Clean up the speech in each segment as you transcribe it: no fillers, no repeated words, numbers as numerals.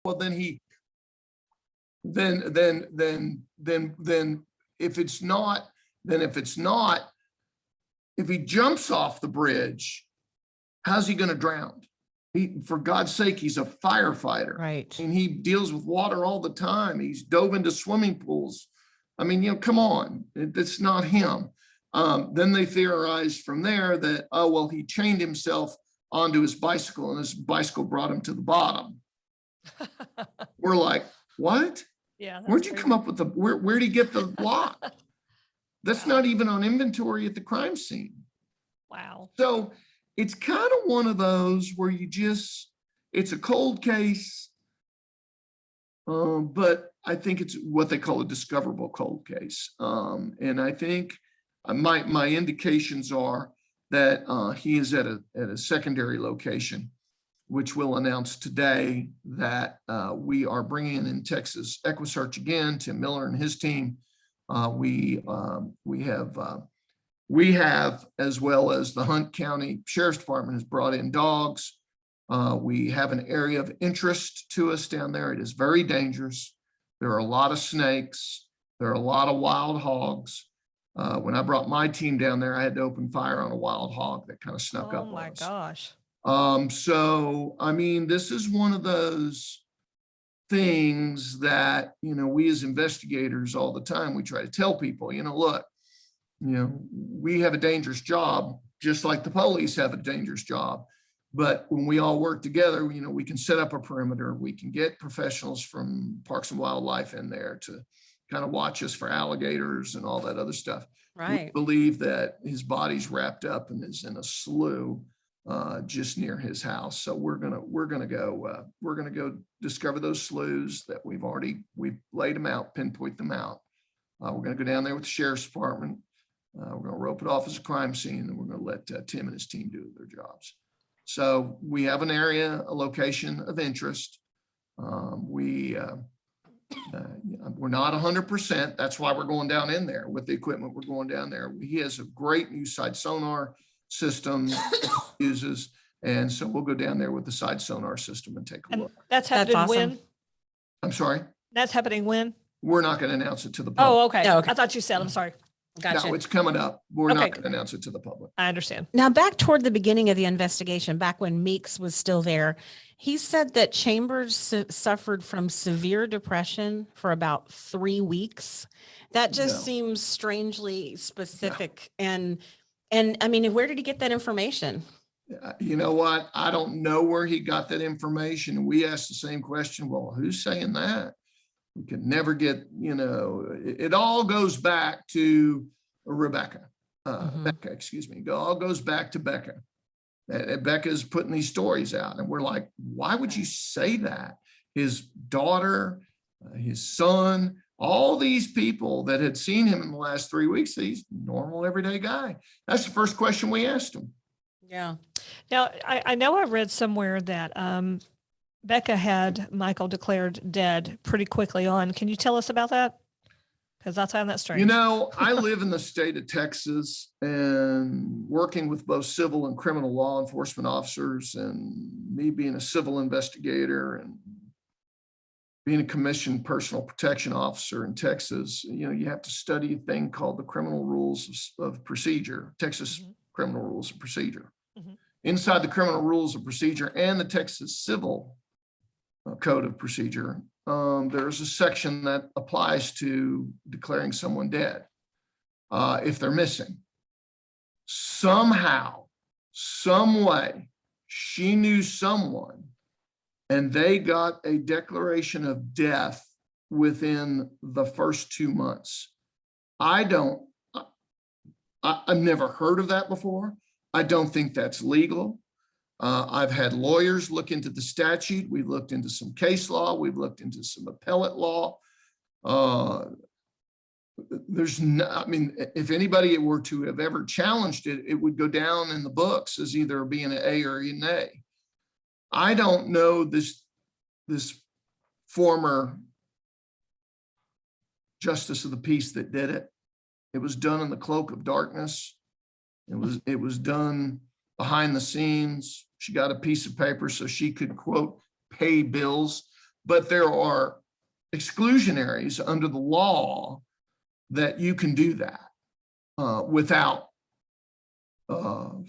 well, then if it's not, if he jumps off the bridge, how's he going to drown? For God's sake, he's a firefighter. Right. And he deals with water all the time. He's dove into swimming pools. I mean, come on, it's not him. Then they theorized from there that, oh, well, he chained himself onto his bicycle and his bicycle brought him to the bottom. We're like, what? Yeah. Where'd you come up with where'd he get the lock? That's not even on inventory at the crime scene. Wow. So it's kind of one of those where it's a cold case, but I think it's what they call a discoverable cold case. And I think my indications are that he is at a secondary location, which we'll announce today that we are bringing in Texas EquiSearch again, Tim Miller and his team. We have, as well as the Hunt County Sheriff's Department has brought in dogs. We have an area of interest to us down there. It is very dangerous. There are a lot of snakes. There are a lot of wild hogs. When I brought my team down there, I had to open fire on a wild hog that kind of snuck up on us. Oh my gosh. So, I mean, this is one of those things that, we as investigators all the time, we try to tell people, look, we have a dangerous job, just like the police have a dangerous job. But when we all work together, we can set up a perimeter. We can get professionals from Parks and Wildlife in there to kind of watch us for alligators and all that other stuff. Right. We believe that his body's wrapped up and is in a slough just near his house. So we're gonna go discover those sloughs that we've laid them out, pinpoint them out. We're gonna go down there with the Sheriff's Department. We're gonna rope it off as a crime scene, and we're gonna let Tim and his team do their jobs. So we have an area, a location of interest. We're not 100%. That's why we're going down in there with the equipment. We're going down there. He has a great new side sonar system he uses. And so we'll go down there with the side sonar system and take a look. That's happening awesome. when? I'm sorry? That's happening when? We're not going to announce it to the public. Oh, okay. Oh, okay. I thought you said, I'm sorry. Gotcha. No, it's coming up. We're Okay. not going to announce it to the public. I understand. Now, back toward the beginning of the investigation, back when Meeks was still there, he said that Chambers suffered from severe depression for about 3 weeks. That just No. seems strangely specific. And I mean, where did he get that information? You know what? I don't know where he got that information. We asked the same question. Well, who's saying that? We could never get, it all goes back to Rebecca. Becca, excuse me. It all goes back to Becca. Becca's putting these stories out. And we're like, why would you say that? His daughter, his son, all these people that had seen him in the last 3 weeks, he's a normal, everyday guy. That's the first question we asked him. Yeah. Now, I know I read somewhere that Becca had Michael declared dead pretty quickly on. Can you tell us about that? Because I find that strange. I live in the state of Texas and working with both civil and criminal law enforcement officers, and me being a civil investigator and being a commissioned personal protection officer in Texas, you have to study a thing called the criminal rules of procedure, Texas criminal rules of procedure. Inside the criminal rules of procedure and the Texas civil code of procedure, there's a section that applies to declaring someone dead if they're missing. Somehow, some way, she knew someone and they got a declaration of death within the first 2 months. I've never heard of that before. I don't think that's legal. I've had lawyers look into the statute. We've looked into some case law. We've looked into some appellate law. If anybody were to have ever challenged it, it would go down in the books as either being an A or an A. I don't know this former justice of the peace that did it. It was done in the cloak of darkness. It was done behind the scenes. She got a piece of paper so she could, quote, pay bills. but there are exclusionaries under the law that you can do that without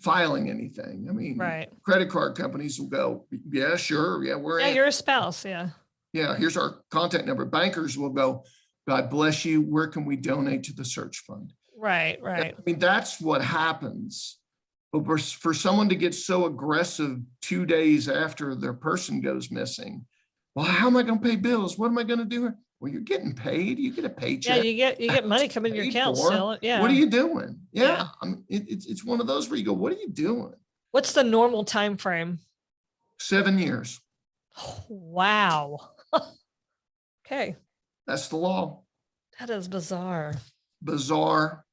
filing anything. I mean, Right. credit card companies will go, yeah, sure. Yeah, we're Yeah, in. you're a spouse. Yeah. Yeah, here's our contact number. Bankers will go, God bless you. Where can we donate to the search fund? Right. Right. I mean, that's what happens. But for someone to get so aggressive 2 days after their person goes missing, well, how am I going to pay bills? What am I going to do? Well, you're getting paid. You get a Yeah. paycheck. You get money coming in your paid account for. still. Yeah. What are you doing? Yeah, Yeah. I mean, it's one of those where you go, what are you doing? What's the normal time frame? 7 years. Wow. Okay. That's the law. That is bizarre. Bizarre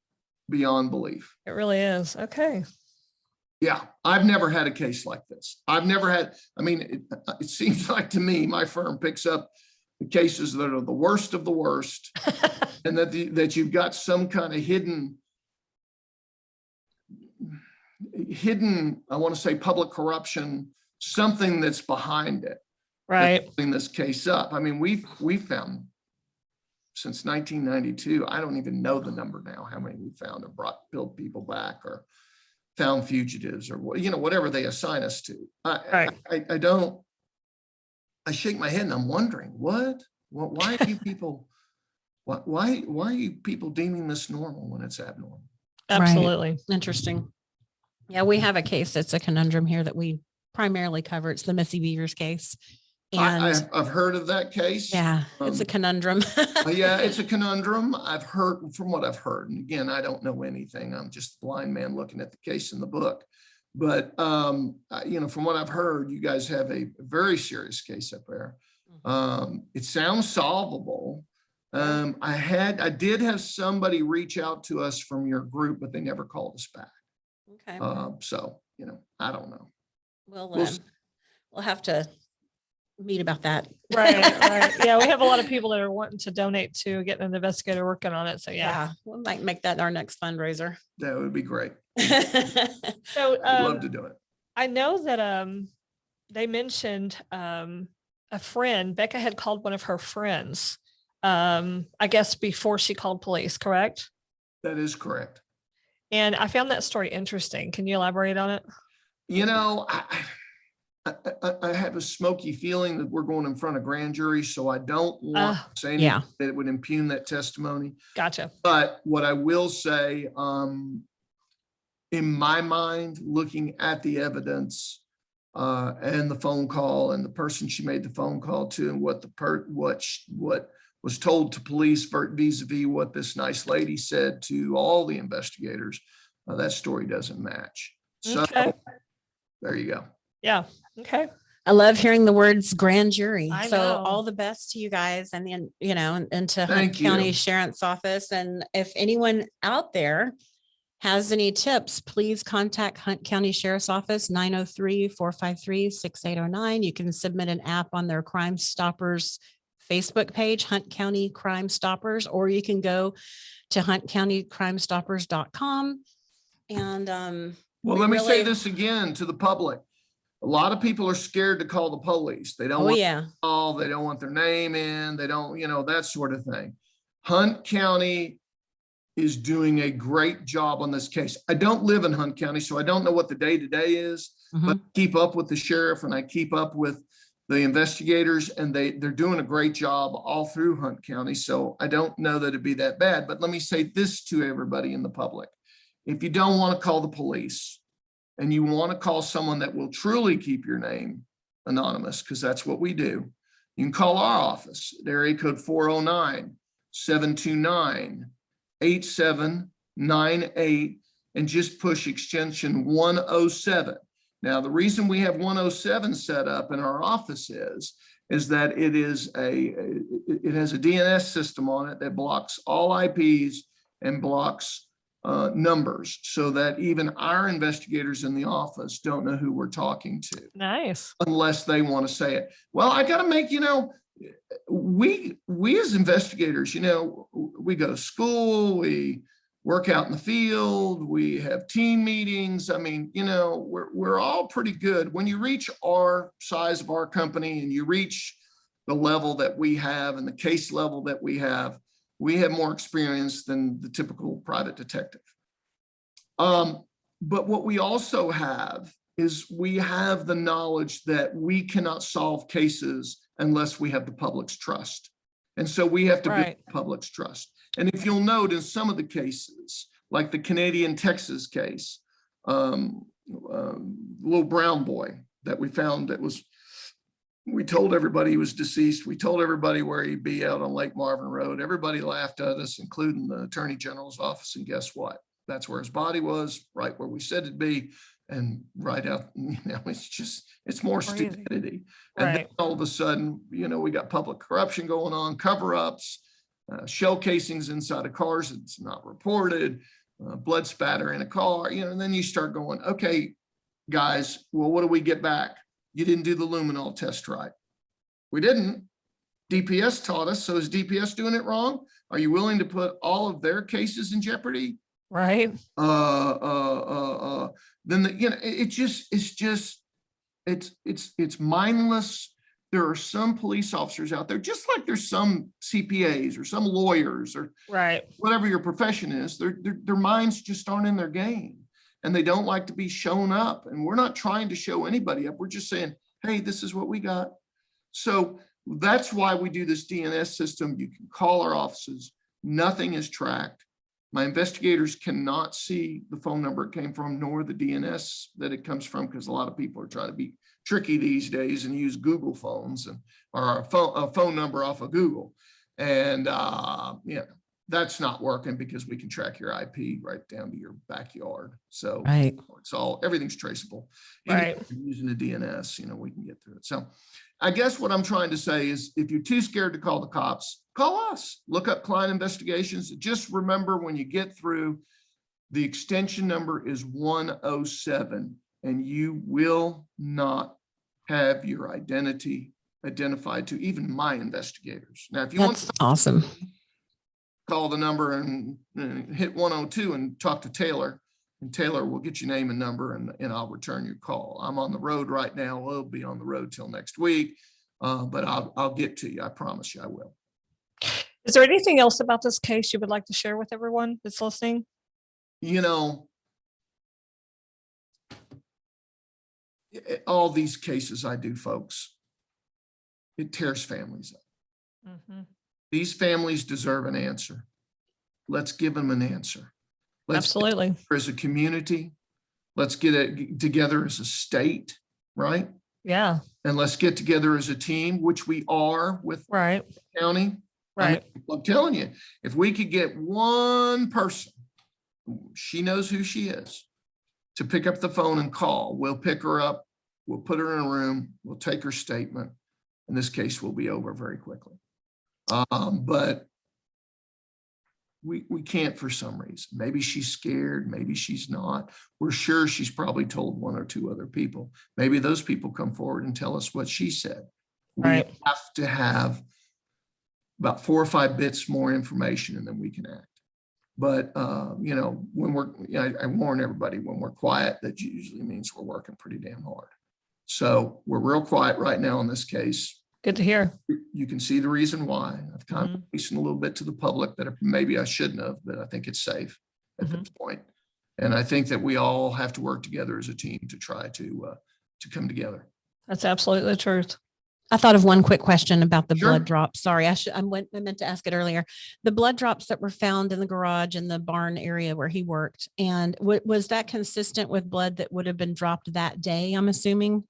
beyond belief. It really is. Okay. Yeah, I've never had a case like this. I've never had, I mean, it seems like to me, my firm picks up the cases that are the worst of the worst, and that you've got some kind of hidden, I want to say public corruption, something that's behind it. Right. That's putting this case up. I mean, we've found since 1992, I don't even know the number now, how many we found or brought people back or found fugitives or, you know, whatever they assign us to. Right. I shake my head and I'm wondering, why are you people, why are you people deeming this normal when it's abnormal? Absolutely. Interesting. Yeah, we have a case that's a conundrum here that we primarily cover. It's the Missy Beavers case. And I've heard of that case. yeah, it's a conundrum. Yeah, it's a conundrum. I've heard from what I've heard. And again, I don't know anything. I'm just a blind man looking at the case in the book. But, you know, from what I've heard, you guys have a very serious case up there. It sounds solvable. I did have somebody reach out to us from your group, but they never called us back. Okay. So, you know, I don't know. We'll have to meet about that. Right. Right. Yeah. We have a lot of people that are wanting to donate to getting an investigator working on it. So yeah. We might make that our next fundraiser. That would be great. So I'd love to do it. I know that they mentioned a friend. Becca had called one of her friends, I guess before she called police, correct? That is correct. And I found that story interesting. Can you elaborate on it? You know, I have a smoky feeling that we're going in front of grand jury, so I don't want to say anything that would impugn that testimony. Gotcha. But what I will say, in my mind, looking at the evidence and the phone call and the person she made the phone call to, and what was told to police vis-a-vis what this nice lady said to all the investigators, that story doesn't match. So there you go. Yeah. Okay. I love hearing the words grand jury. I So know. all the best to you guys and then, you know, and to Hunt Thank you. County Sheriff's Office. And if anyone out there has any tips, please contact Hunt County Sheriff's Office, 903-453-6809. You can submit an app on their Crime Stoppers Facebook page, Hunt County Crime Stoppers, or you can go to huntcountycrimestoppers.com. And well, let me say this again to the public. A lot of people are scared to call the police. They don't want to call, they don't want their name in, they don't, you know, that sort of thing. Hunt County is doing a great job on this case. I don't live in Hunt County, so I don't know what the day-to-day is, but I keep up with the sheriff and I keep up with the investigators, and they're doing a great job all through Hunt County. So I don't know that it'd be that bad, but let me say this to everybody in the public. If you don't want to call the police and you want to call someone that will truly keep your name anonymous, because that's what we do, you can call our office at area code 409-729-8798 and just push extension 107. Now, the reason we have 107 set up in our office is that it has a DNS system on it that blocks all IPs and blocks numbers, so that even our investigators in the office don't know who we're talking to. Nice. Unless they want to say it. Well, I got to make, you know, we as investigators, you know, we go to school, we work out in the field, we have team meetings. I mean, you know, we're all pretty good. When you reach our size of our company and you reach the level that we have and the case level that we have more experience than the typical private detective. But what we also have is we have the knowledge that we cannot solve cases unless we have the public's trust. And so we have to build the public's trust. And if you'll note in some of the cases, like the Canadian Texas case, little brown boy that we found we told everybody he was deceased. We told everybody where he'd be out on Lake Marvin Road. Everybody laughed at us, including the Attorney General's office. And guess what? That's where his body was, right where we said it'd be. And right out, it's more stupidity. And then all of a sudden, we got public corruption going on, cover-ups, shell casings inside of cars. It's not reported, blood spatter in a car, and then you start going, okay, guys, well, what do we get back? You didn't do the luminol test right. We didn't. DPS taught us. So is DPS doing it wrong? Are you willing to put all of their cases in jeopardy? Right. Then it's mindless. There are some police officers out there, just like there's some CPAs or some lawyers or whatever your profession is. Their minds just aren't in their game, and they don't like to be shown up. And we're not trying to show anybody up. We're just saying, hey, this is what we got. So that's why we do this DNS system. You can call our offices. Nothing is tracked. My investigators cannot see the phone number it came from, nor the DNS that it comes from, because a lot of people are trying to be tricky these days and use Google phones or a phone number off of Google. And that's not working because we can track your IP right down to your backyard. So everything's traceable. Even if you're using a DNS, we can get through it. So I guess what I'm trying to say is, if you're too scared to call the cops, call us. Look up Klein Investigations. Just remember, when you get through, the extension number is 107, and you will not have your identity identified to even my investigators. Now, if you want to awesome, call the number and hit 102 and talk to Taylor, and Taylor will get your name and number, and I'll return your call. I'm on the road right now. We'll be on the road till next week, but I'll get to you. I promise you I will. Is there anything else about this case you would like to share with everyone that's listening? All these cases I do, folks, it tears families up. Mm-hmm. These families deserve an answer. Let's give them an answer. Absolutely. As a community, let's get it together as a state, right? Yeah. And let's get together as a team, which we are with the county. Right. I'm telling you, if we could get one person, she knows who she is, to pick up the phone and call, we'll pick her up, we'll put her in a room, we'll take her statement, and this case will be over very quickly. But we can't for some reason. Maybe she's scared, maybe she's not. We're sure she's probably told one or two other people. Maybe those people come forward and tell us what she said. We have to have about 4 or 5 bits more information, and then we can act. But when I warn everybody, when we're quiet, that usually means we're working pretty damn hard. So we're real quiet right now on this case. Good to hear. You can see the reason why. I've kind of listened a little bit to the public that maybe I shouldn't have, but I think it's safe at this point. And I think that we all have to work together as a team to try to come together. That's absolutely the truth. I thought of one quick question about the blood drops. Sorry, I meant to ask it earlier. The blood drops that were found in the garage in the barn area where he worked, and was that consistent with blood that would have been dropped that day, I'm assuming?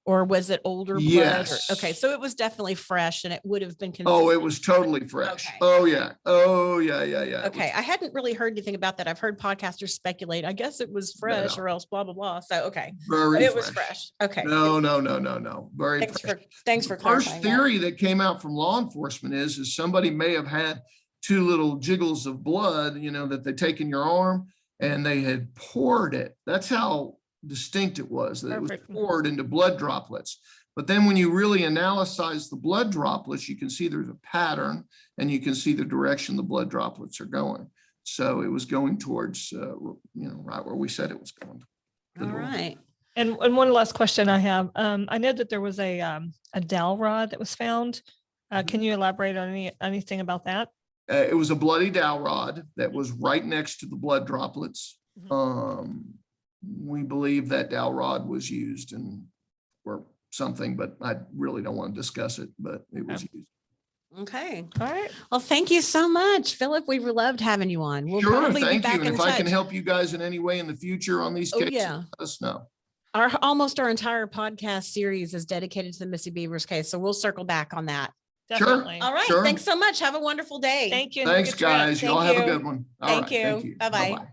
Or was it older blood? Yes. Okay, so it was definitely fresh, and it would have been consistent. Oh, it was totally fresh. Okay. Oh, yeah. Oh, yeah. Okay, I hadn't really heard anything about that. I've heard podcasters speculate. I guess it was fresh or else blah, blah, blah. So, okay. It was fresh. Okay. No. Very fresh. Thanks for First clarifying theory that came out from law enforcement is somebody may have had 2 little jiggles of blood, that they take in your arm, and they had poured it. That's how distinct it was, that it was poured into blood droplets. But then when you really analyze the blood droplets, you can see there's a pattern, and you can see the direction the blood droplets are going. So it was going towards, right where we said it was going. All right. And one last question I have. I know that there was a dowel rod that was found. Can you elaborate on anything about that? It was a bloody dowel rod that was right next to the blood droplets. We believe that dowel rod was used or something, but I really don't want to discuss it, but it was used. Okay. All right. Well, thank you so much, Philip. We loved having you on. We'll Sure, probably be thank back you. And in if I can touch. help you guys in any way in the future on these Oh, cases, yeah. let us know. Almost our entire podcast series is dedicated to the Missy Beavers case. So we'll circle back on that. Definitely. All right. Sure. Thanks so much. Have a wonderful day. Thank you. and have a Thanks, good trip. guys. Y'all Thank have a you. good one. All Thank right, you. thank you. Bye-bye. Bye-bye.